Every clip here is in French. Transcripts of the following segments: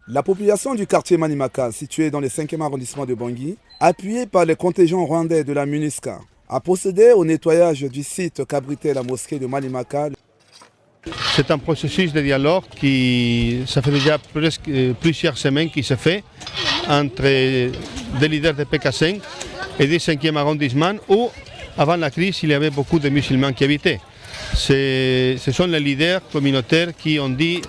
La population du quartier Manimaka, situé dans le 5e arrondissement de Bangui, appuyée par les contingents rwandais de la MINUSCA, a procédé au nettoyage du site qu'abritait la mosquée de Manimaka. C'est un processus de dialogue ça fait déjà presque plusieurs semaines qui se fait entre des leaders de PK5 et du 5e arrondissement où, avant la crise, il y avait beaucoup de musulmans qui habitaient. Ce sont les leaders communautaires qui ont dit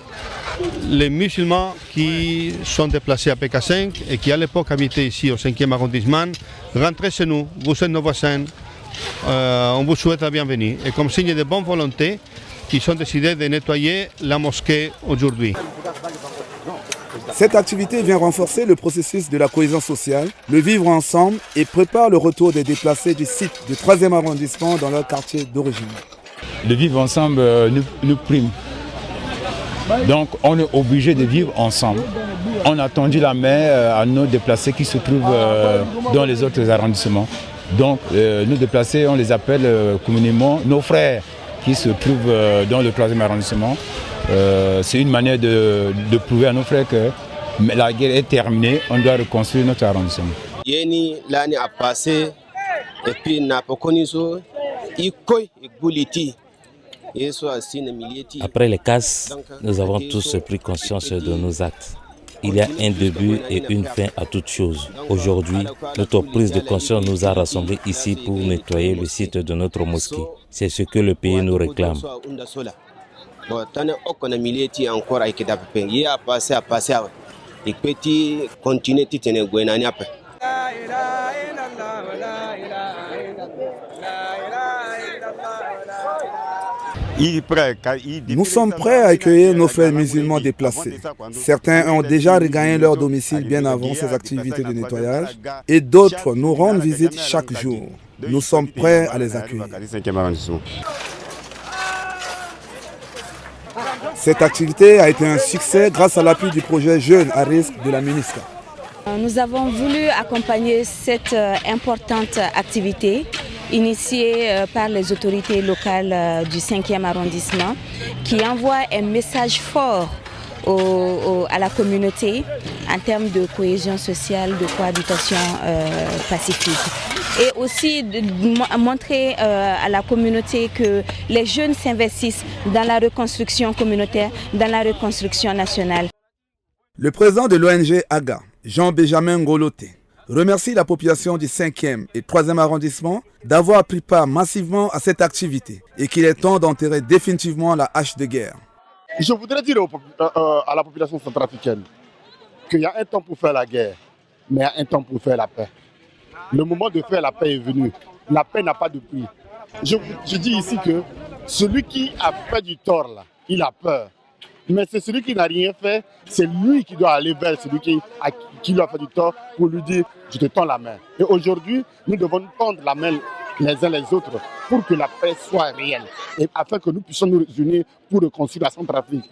les musulmans qui sont déplacés à PK5 et qui à l'époque habitaient ici au 5e arrondissement, rentrez chez nous, vous êtes nos voisins, on vous souhaite la bienvenue. Et comme signe de bonne volonté, ils ont décidé de nettoyer la mosquée aujourd'hui. Cette activité vient renforcer le processus de la cohésion sociale, le vivre ensemble et prépare le retour des déplacés du site du 3e arrondissement dans leur quartier d'origine. Le vivre ensemble nous prime. Donc on est obligé de vivre ensemble. On a tendu la main à nos déplacés qui se trouvent dans les autres arrondissements. Donc nos déplacés, on les appelle communément nos frères qui se trouvent dans le 3e arrondissement. C'est une manière de prouver à nos frères que la guerre est terminée, on doit reconstruire notre arrondissement. L'année a passé et puis n'a pas connu ça. Après les casses, nous avons tous pris conscience de nos actes. Il y a un début et une fin à toute chose. Aujourd'hui, notre prise de conscience nous a rassemblés ici pour nettoyer le site de notre mosquée. C'est ce que le pays nous réclame. Nous sommes prêts à accueillir nos frères musulmans déplacés. Certains ont déjà regagné leur domicile bien avant ces activités de nettoyage et d'autres nous rendent visite chaque jour. Nous sommes prêts à les accueillir. Cette activité a été un succès grâce à l'appui du projet Jeunes à risque de la MINUSCA. Nous avons voulu accompagner cette importante activité initiée par les autorités locales du 5e arrondissement qui envoie un message fort à la communauté en termes de cohésion sociale, de cohabitation pacifique. Et aussi de montrer à la communauté que les jeunes s'investissent dans la reconstruction communautaire, dans la reconstruction nationale. Le président de l'ONG AGA, Jean-Benjamin Ngoloté, remercie la population du 5e et 3e arrondissement d'avoir pris part massivement à cette activité et qu'il est temps d'enterrer définitivement la hache de guerre. Je voudrais dire à la population centrafricaine qu'il y a un temps pour faire la guerre, mais il y a un temps pour faire la paix. Le moment de faire la paix est venu. La paix n'a pas de prix. Je dis ici que celui qui a fait du tort, là, il a peur. Mais c'est celui qui n'a rien fait, c'est lui qui doit aller vers celui qui lui a fait du tort pour lui dire « je te tends la main ». Et aujourd'hui, nous devons tendre la main les uns les autres pour que la paix soit réelle et afin que nous puissions nous unir pour reconstruire la Centrafrique.